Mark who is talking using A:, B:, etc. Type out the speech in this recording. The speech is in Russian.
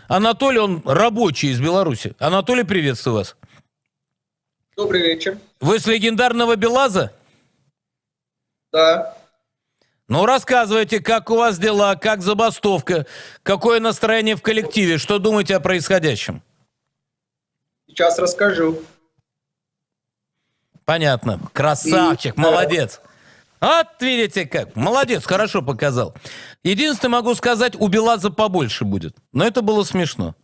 A: Анатолий, он рабочий из Беларуси. Анатолий, приветствую вас.
B: Добрый вечер.
A: Вы с легендарного Белаза?
B: Да.
A: Ну, рассказывайте, как у вас дела, как забастовка, какое настроение в коллективе, что думаете о происходящем?
B: Сейчас расскажу.
A: Понятно. Красавчик, молодец. Вот видите как. Молодец, хорошо показал. Единственное, могу сказать, у Белаза побольше будет. Но это было смешно.